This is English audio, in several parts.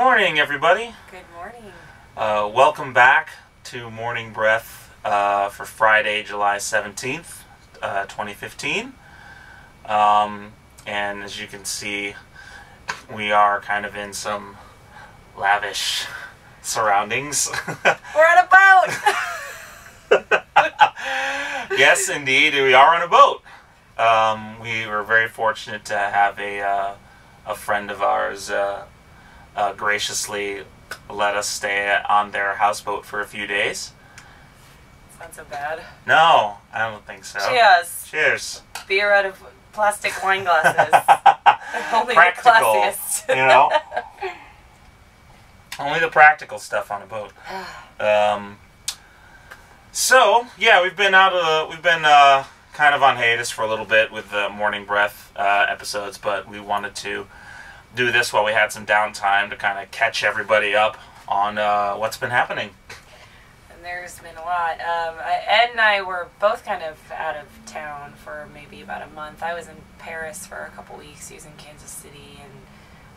morning, everybody. Good morning. Welcome back to Morning Breath for Friday, July 17th, 2015. And as you can see, we are kind of in some lavish surroundings. We're on a boat! Yes, indeed, we are on a boat. We were very fortunate to have a friend of ours graciously let us stay on their houseboat for a few days. It's not so bad. No, I don't think so. Cheers. Cheers. Beer out of plastic wine glasses. Only Practical, the classiest. you know. Only the practical stuff on a boat. So yeah, we've been kind of on hiatus for a little bit with the Morning Breath episodes, but we wanted to do this while we had some downtime to kind of catch everybody up on what's been happening. And there's been a lot. Ed and I were both kind of out of town for maybe about a month. I was in Paris for a couple weeks. He was in Kansas City, and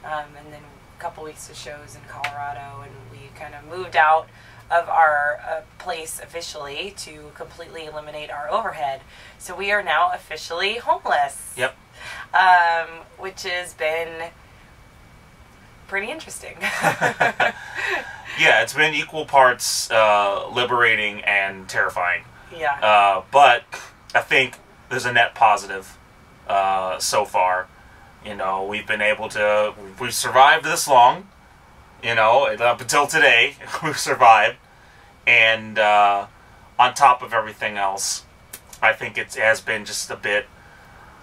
then a couple weeks of shows in Colorado, and we kind of moved out of our place officially to completely eliminate our overhead. So we are now officially homeless. Yep. Which has been pretty interesting. Yeah, it's been equal parts liberating and terrifying. Yeah. But I think there's a net positive so far. You know, we've survived this long. You know, up until today, we've survived. And on top of everything else, I think it has been just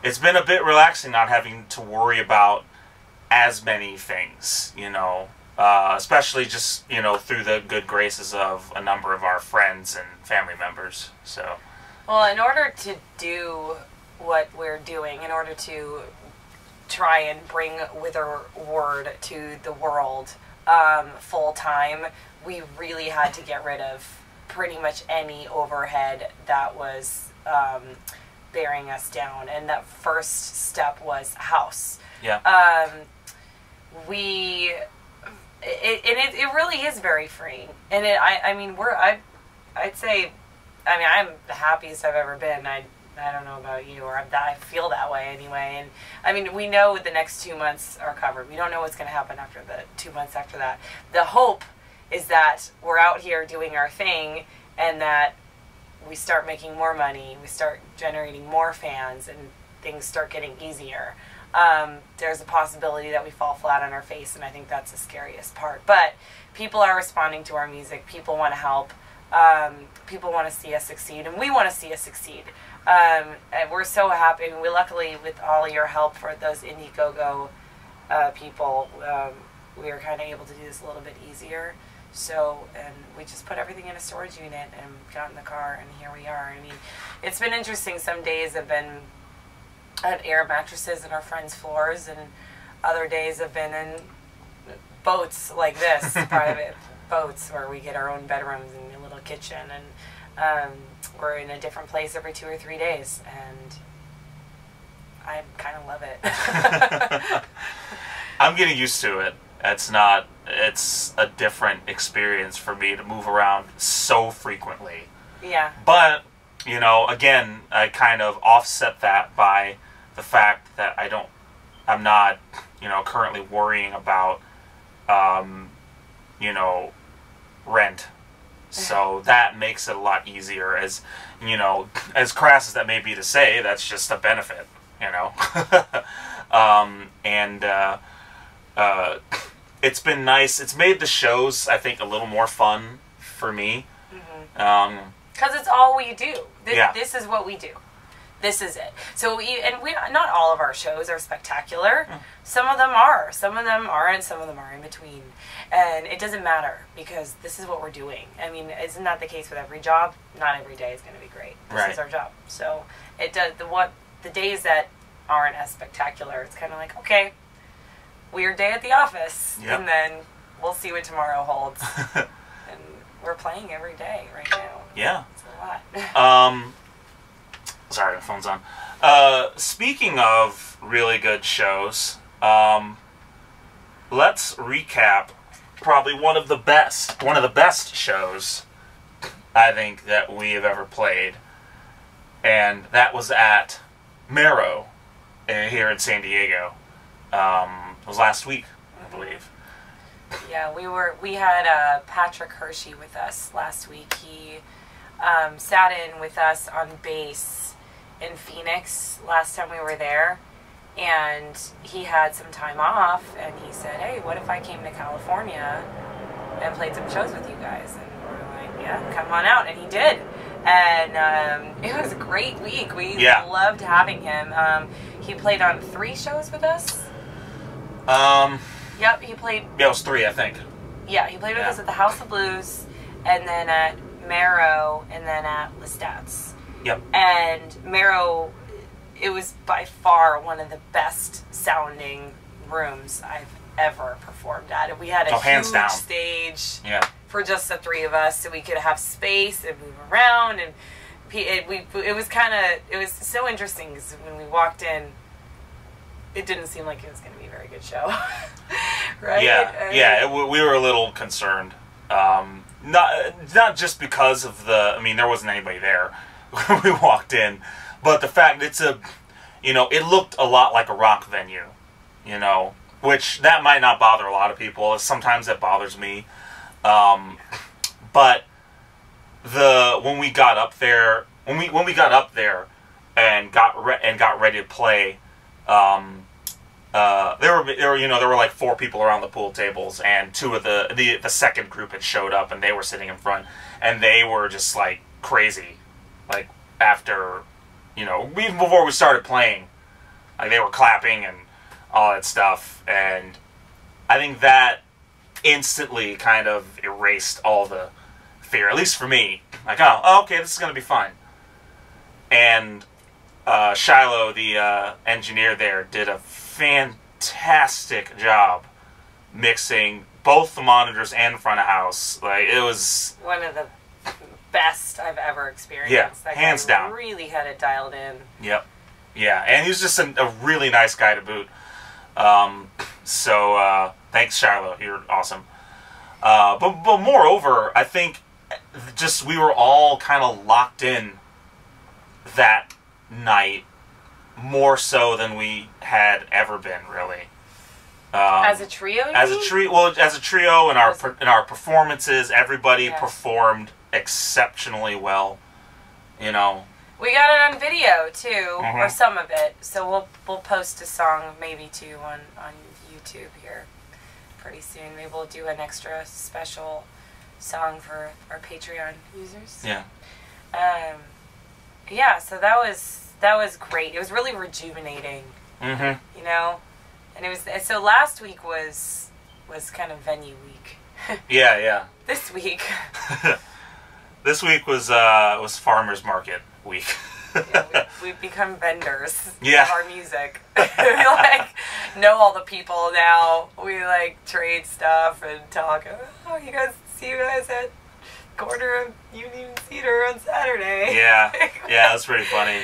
it's been a bit relaxing not having to worry about as many things, you know, especially just, you know, through the good graces of a number of our friends and family members. So, well, in order to do what we're doing, in order to try and bring Wither Word to the world full time, we really had to get rid of pretty much any overhead that was bearing us down. And that first step was a house. yeah. It really is very freeing, and I'd say, I mean, I'm the happiest I've ever been. I don't know about you, or I feel that way anyway. And I mean, we know the next 2 months are covered. We don't know what's going to happen after the 2 months after that. The hope is that we're out here doing our thing, and that we start making more money, we start generating more fans, and things start getting easier. There's a possibility that we fall flat on our face, and I think that's the scariest part. But people are responding to our music. People want to help. People want to see us succeed, and we want to see us succeed. And we're so happy. And we luckily, with all your help for those Indiegogo people, we were kind of able to do this a little bit easier. So, and we just put everything in a storage unit and got in the car, and here we are. I mean, it's been interesting. Some days have been at air mattresses in our friends' floors, and other days have been in boats like this, private boats where we get our own bedrooms and a little kitchen, and we're in a different place every 2 or 3 days, and I kind of love it. I'm getting used to it. It's a different experience for me to move around so frequently. Yeah. But, you know, again, I kind of offset that by the fact that I'm not, you know, currently worrying about, you know, rent. So that makes it a lot easier. As, you know, as crass as that may be to say, that's just a benefit, you know. It's been nice. It's made the shows, I think, a little more fun for me. Mm-hmm. 'Cause it's all we do. Yeah. This is what we do. This is it. So not all of our shows are spectacular. Some of them are. Some of them aren't. Some of them are in between. And it doesn't matter, because this is what we're doing. I mean, isn't that the case with every job? Not every day is going to be great. This is our job. So it does the days that aren't as spectacular, it's kind of like, okay, weird day at the office, Yep. and then we'll see what tomorrow holds. And we're playing every day right now. Yeah. It's a lot. Sorry, my phone's on. Speaking of really good shows, let's recap probably one of the best shows I think that we have ever played, and that was at Marrow here in San Diego. It was last week, I believe. Yeah, we had Patrick Hershey with us last week. He sat in with us on bass in Phoenix last time we were there, and he had some time off, and he said, "Hey, what if I came to California and played some shows with you guys?" And we're like, "Yeah, come on out," and he did. And it was a great week. We loved having him. He played on 3 shows with us. Yep, he played. Yeah, it was 3, I think. Yeah, he played with us at the House of Blues, and then at Marrow, and then at Lestat's. Yep. And Marrow, it was by far one of the best sounding rooms I've ever performed at. We had a hands huge down. stage for just the 3 of us, so we could have space and move around. And it was so interesting because when we walked in, it didn't seem like it was going to be a very good show, right? Yeah. We were a little concerned. Not just because of there wasn't anybody there when we walked in, but the fact it looked a lot like a rock venue, which that might not bother a lot of people. Sometimes it bothers me. But when we got up there and got ready to play, there were like 4 people around the pool tables, and 2 of the second group had showed up, and they were sitting in front, and they were just like crazy, like after, even before we started playing, like they were clapping and all that stuff, and I think that instantly kind of erased all the fear, at least for me. Like, oh okay, this is gonna be fun. And Shiloh, the engineer there, did a fantastic job mixing both the monitors and front of house. Like, it was one of the best I've ever experienced. Yeah, that hands guy down. Really had it dialed in. Yep. Yeah, and he was just a really nice guy to boot. So thanks, Shiloh. You're awesome. But moreover, I think just we were all kind of locked in that night more so than we had ever been, really. As a trio, as a trio, in our performances, everybody performed exceptionally well. We got it on video too, or some of it. So we'll post a song, maybe 2, on YouTube here pretty soon. Maybe we'll do an extra special song for our Patreon users. Yeah. Yeah. So that was great. It was really rejuvenating. Mm-hmm. And it was so. Last week was kind of venue week. Yeah. This week. This week was farmers market week. We've become vendors of Yeah. our music. We know all the people now. We trade stuff and talk. Oh, you guys at corner of Union and Cedar on Saturday. Yeah, that's pretty funny.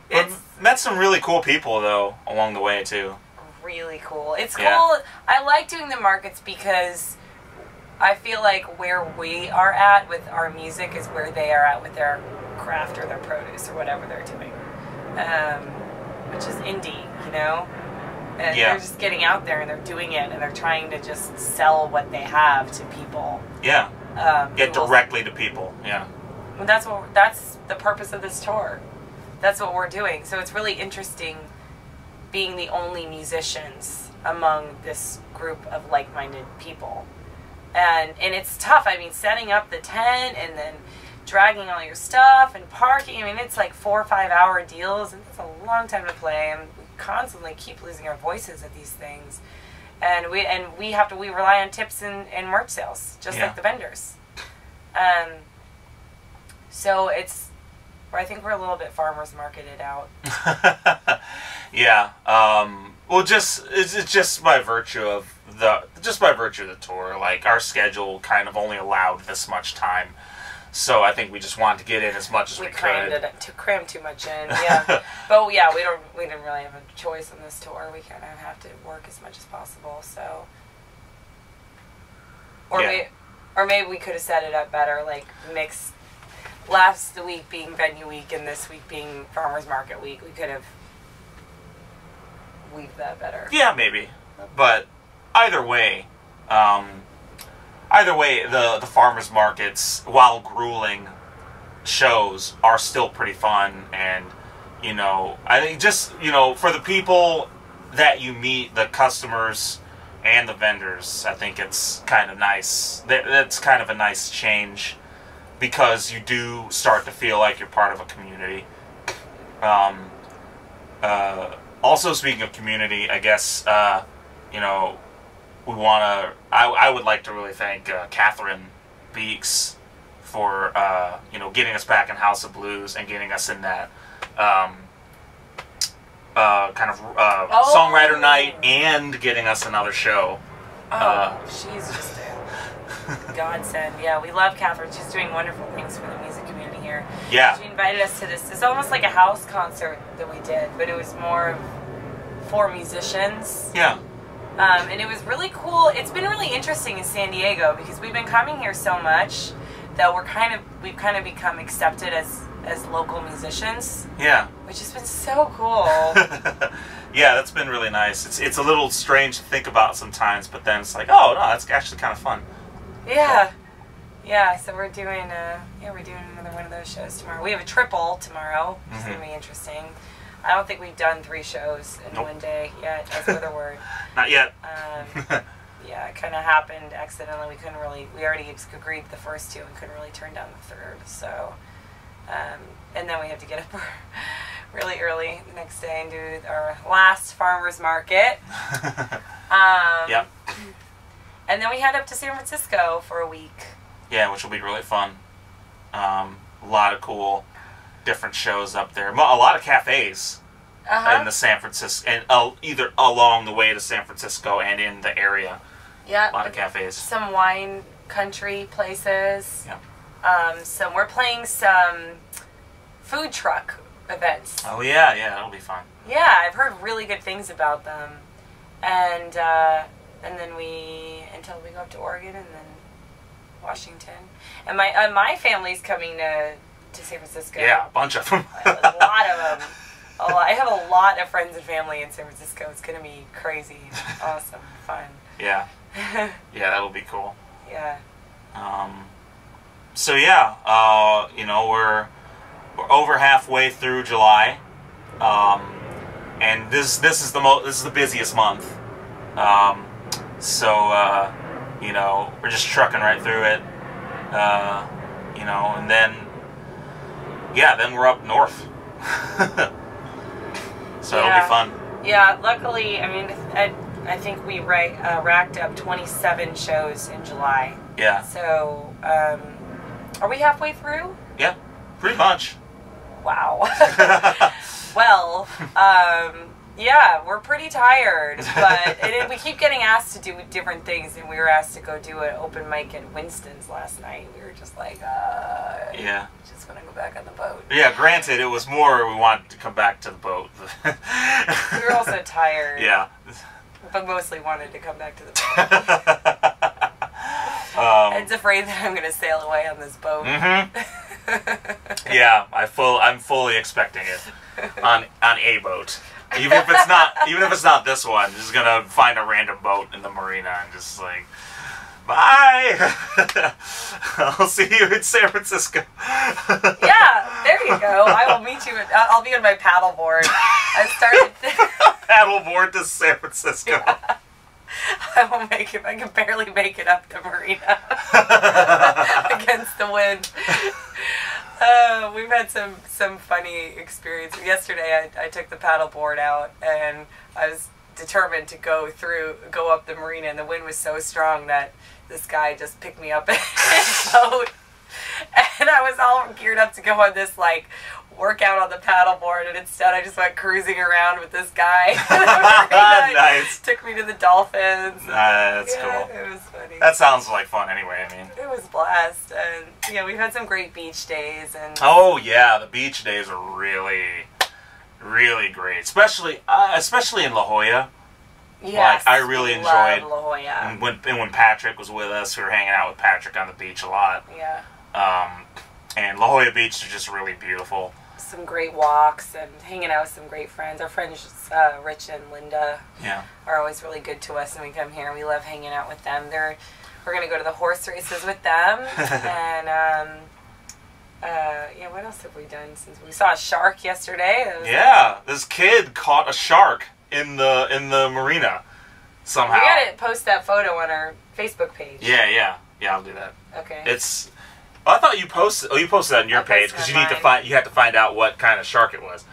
It's met some really cool people though along the way too. really cool. It's cool. Yeah. I like doing the markets because I feel like where we are at with our music is where they are at with their craft or their produce or whatever they're doing, which is indie, And they're just getting out there and they're doing it and they're trying to just sell what they have to people. Yeah. Get directly to people. Yeah. And that's the purpose of this tour. That's what we're doing. So it's really interesting being the only musicians among this group of like-minded people. And it's tough. I mean, setting up the tent and then dragging all your stuff and parking. I mean, it's like 4 or 5 hour deals, and it's a long time to play. And we constantly keep losing our voices at these things. And we rely on tips and merch sales, just like the vendors. So I think we're a little bit farmers marketed out. Yeah. Well, it's just by virtue of the tour. Like, our schedule kind of only allowed this much time. So I think we just wanted to get in as much as we crammed could. to cram too much in, yeah. But yeah, we didn't really have a choice on this tour. We kind of have to work as much as possible. So, or maybe we could have set it up better, like mix last week being venue week and this week being farmers market week. We could have weaved that better. Yeah, maybe. But either way, the farmers markets, while grueling shows, are still pretty fun. And, you know, I think just, you know, for the people that you meet, the customers and the vendors, I think it's kind of nice. That's kind of a nice change, because you do start to feel like you're part of a community. Also, speaking of community, I guess, you know, I would like to really thank Catherine Beeks for, you know, getting us back in House of Blues and getting us in that songwriter night, and getting us another show. She's just a godsend. Yeah, we love Catherine. She's doing wonderful things for the music community here. Yeah. She invited us to this. It's almost like a house concert that we did, but it was more for musicians. Yeah. And it was really cool. It's been really interesting in San Diego, because we've been coming here so much that we've kind of become accepted as local musicians. Yeah. Which has been so cool. Yeah, that's been really nice. It's a little strange to think about sometimes, but then it's like, oh no, that's actually kind of fun. Yeah. Yeah, so we're doing another one of those shows tomorrow. We have a triple tomorrow, which is going to be interesting. I don't think we've done 3 shows in one day yet, as with a word. Not yet. Yeah, it kind of happened accidentally. We already agreed to the first 2 and couldn't really turn down the third. So, and then we have to get up really early the next day and do our last farmer's market. Yep. And then we head up to San Francisco for a week. Yeah, which will be really fun. A lot of cool different shows up there. A lot of cafes in the San Francisco, and either along the way to San Francisco and in the area. Yeah. A lot of cafes. Some wine country places. Yeah. We're playing some food truck events. Oh yeah, that'll be fun. Yeah, I've heard really good things about them. And then until we go up to Oregon and then Washington. And my family's coming to San Francisco. Yeah, a bunch of them. A lot of them. I have a lot of friends and family in San Francisco. It's going to be crazy, awesome, fun. Yeah. Yeah, that'll be cool. Yeah. So yeah, you know, we're over halfway through July, and this is the busiest month. So you know, we're just trucking right through it. You know, and then we're up north. So it'll be fun. Yeah, luckily, I mean, I think we racked up 27 shows in July. Yeah. So, are we halfway through? Yeah, pretty much. Wow. Well, yeah, we're pretty tired, but we keep getting asked to do different things, and we were asked to go do an open mic at Winston's last night. We were just like, yeah. Just want to go back on the boat. Yeah, granted, it was more we wanted to come back to the boat. We were also tired. Yeah. But mostly wanted to come back to the boat. I'm afraid that I'm going to sail away on this boat. Mm-hmm. Yeah, I'm fully expecting it on a boat. Even if it's not this one, just gonna find a random boat in the marina and just like, bye. I'll see you in San Francisco. Yeah, there you go. I will meet you. I'll be on my paddleboard. I started paddleboard to San Francisco. Yeah. I won't make it. I can barely make it up the marina against the wind. We've had some funny experiences. Yesterday, I took the paddleboard out, and I was determined to go up the marina, and the wind was so strong that this guy just picked me up in his boat. And I I was all geared up to go on this like workout on the paddleboard, and instead I just went cruising around with this guy. Nice. Took me to the dolphins. That's yeah, cool. It was funny. That sounds like fun anyway, I mean. It was a blast, and yeah, we've had some great beach days, and Oh yeah, the beach days are really, really great, especially in La Jolla. yes, I really love enjoyed- La Jolla. And when Patrick was with us, we were hanging out with Patrick on the beach a lot. Yeah, And La Jolla Beach is just really beautiful. some great walks and hanging out with some great friends. Our friends Rich and Linda Yeah. are always really good to us, and we come here and we love hanging out with them. We're gonna go to the horse races with them, and yeah, what else have we done since we saw a shark yesterday? It was Yeah, this kid caught a shark in the marina somehow. We gotta post that photo on our Facebook page. Yeah, I'll do that. Okay. I thought you posted. Oh, you posted that on your I page posted because on mine. you have to find out what kind of shark it was.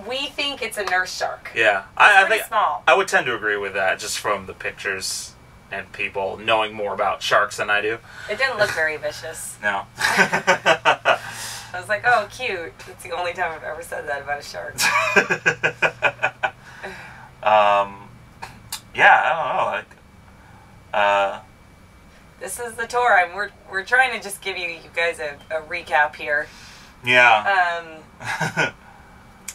We think it's a nurse shark. Yeah, I Pretty think small. I would tend to agree with that just from the pictures and people knowing more about sharks than I do. It didn't look very vicious. No. I was like, oh, cute. That's the only time I've ever said that about a shark. Yeah, I don't know. This is the tour. We're trying to just give you guys a recap here. Yeah.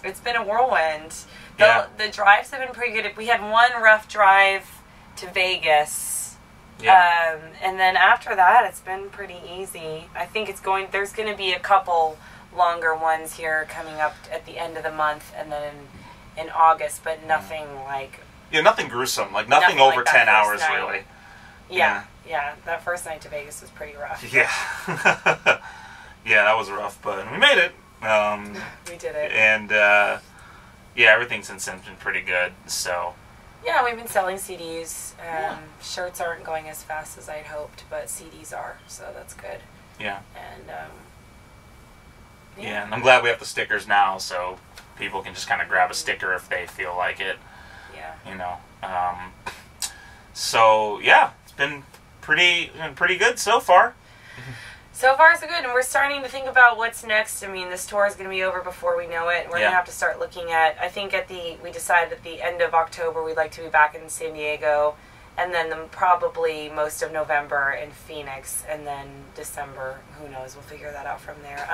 It's been a whirlwind. Yeah. The drives have been pretty good. We had one rough drive to Vegas. Yeah. And then after that, it's been pretty easy. I think there's going to be a couple longer ones here coming up at the end of the month and then in August, but nothing like... Yeah, nothing gruesome. Like nothing Nothing over like that 10 hours, first night. really. Yeah. That first night to Vegas was pretty rough. Yeah. Yeah, that was rough, but we made it. We did it. And, yeah, everything since then has been pretty good, so... Yeah, we've been selling CDs. Shirts aren't going as fast as I'd hoped, but CDs are, so that's good. Yeah. And, Yeah, and I'm glad we have the stickers now, so people can just kind of grab a sticker if they feel like it, Yeah. you know. So, yeah, it's been pretty good so far. So far, so good, and we're starting to think about what's next. I mean, this tour is going to be over before we know it. We're going to have to start looking at, I think we decided at the end of October we'd like to be back in San Diego, and then probably most of November in Phoenix, and then December, who knows, we'll figure that out from there.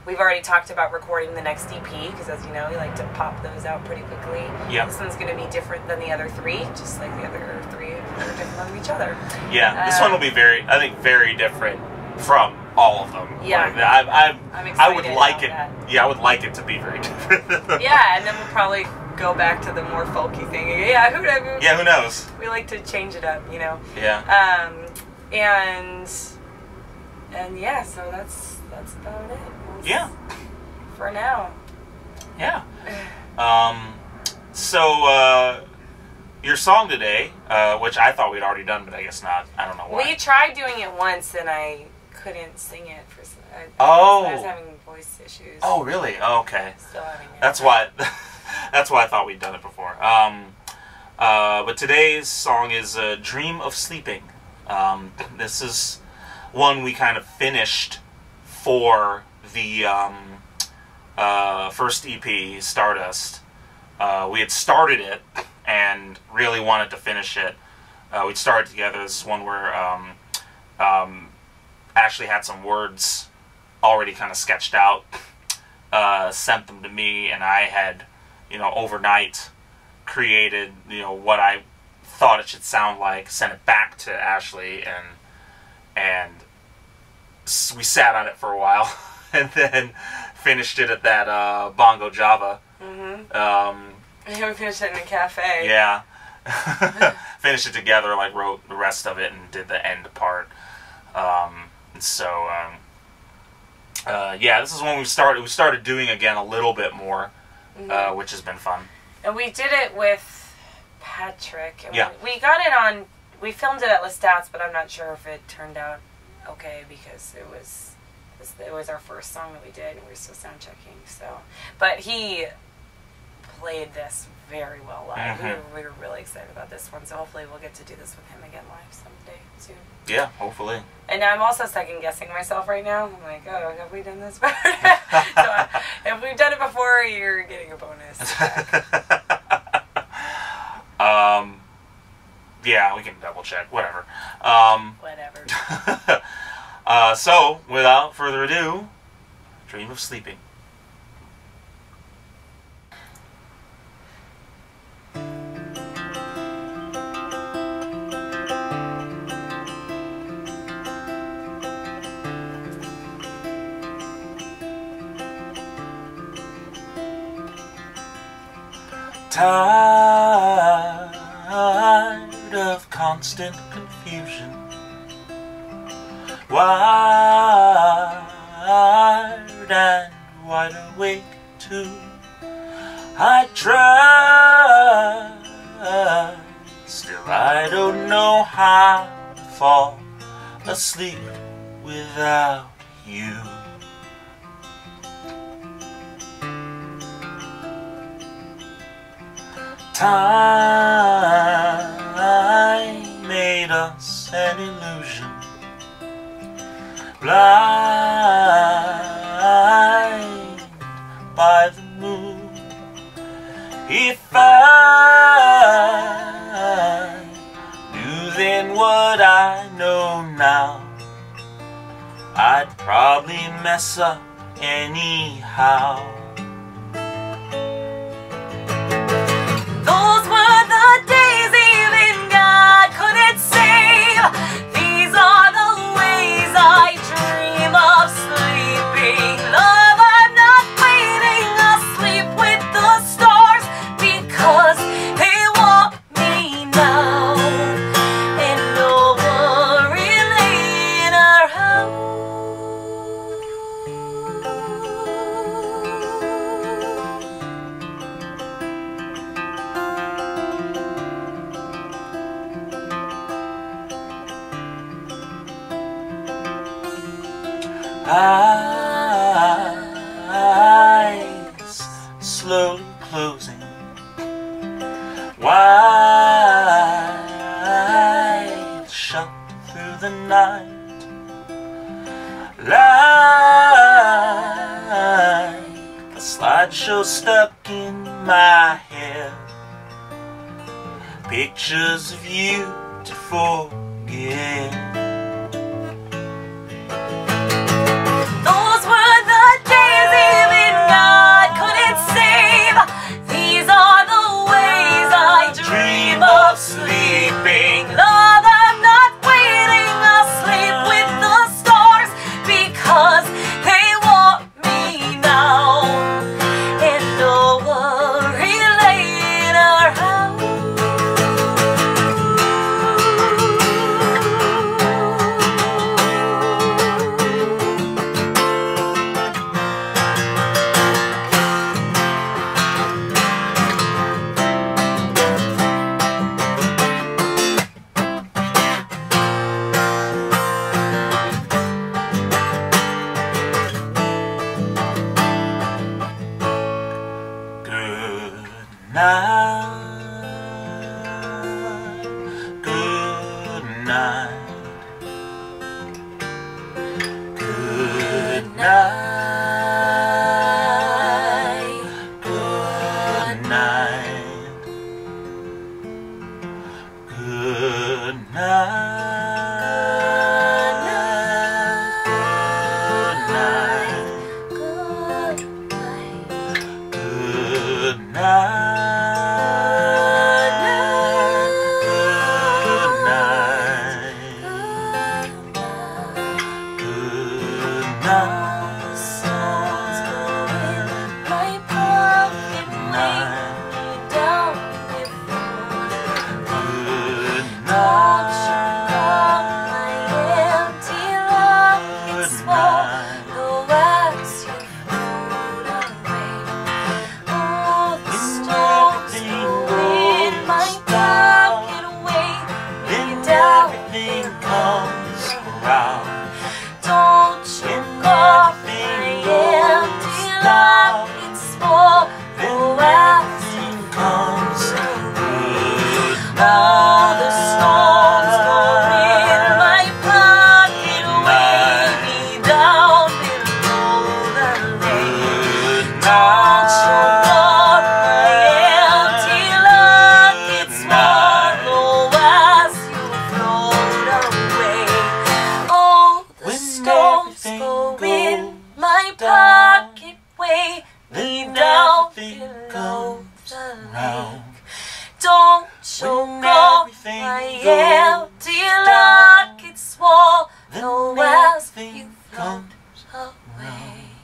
We've already talked about recording the next EP, because as you know, we like to pop those out pretty quickly. Yeah. This one's going to be different than the other three, just like the other three are different from each other. Yeah, this one will be very different from all of them. Yeah. Like, I'm excited I would like it. about Yeah, I would like it to be very different. Yeah, and then we'll probably go back to the more folky thing. Yeah, who knows? Yeah, who knows? We like to change it up, you know. Yeah. And yeah, so that's about it. Yeah. For now. Yeah. So your song today, which I thought we'd already done, but I guess not. I don't know why. We tried doing it once, and I couldn't sing it for. Oh. I was having voice issues. Oh, really? Oh, okay. Still having it. That's why. That's why I thought we'd done it before. But today's song is "Dream of Sleeping." This is one we kind of finished for the first EP, Stardust. We had started it and really wanted to finish it. We'd started together. This is one where Ashley had some words already kind of sketched out, sent them to me, and I had, overnight created, what I thought it should sound like, sent it back to Ashley, and we sat on it for a while, and then finished it at that Bongo Java. Mm-hmm. We finished it in a cafe. Yeah. Finished it together, wrote the rest of it and did the end part. Yeah, this is when we started doing again a little bit more, which has been fun. And we did it with Patrick. And yeah. We got it on, we filmed it at Lestats, but I'm not sure if it turned out okay because it was our first song that we did and we were still sound checking. So, but he played this very well live. Mm-hmm. We were really excited about this one, so hopefully we'll get to do this with him again live someday soon. Yeah, hopefully. And I'm also second guessing myself right now. I'm like, oh, have we done this before? So if we've done it before, you're getting a bonus. Yeah, we can double check. Whatever. Whatever. So, without further ado, dream of sleeping. Tired of constant confusion, wired and wide awake too. I try, still I don't know how to fall asleep without you. Time made us an illusion, blind by the moon. If I knew then what I know now, I'd probably mess up anyhow. Those were the days even God couldn't save. These are the ways I dream of sleeping. Love, I'm not waiting asleep with the stars, because they want me now, and no worry later how. Eyes slowly closing, wide shut through the night, like a slideshow stuck in my head, pictures of you to forget. Those were the days even God couldn't save. These are the ways I dream of sleeping. Love, I'm not waiting asleep with the stars, because they want me now, and no worry later how. Good night, good night, good night, good night, good night, good night. Good night. Good night. Songs go in my pocket, weighing me down with food. Good Watch night. my empty lockets fall, the wax you threw away. All the stones go in my pocket, weighing me Then down. everything comes around. Don't you When go. away.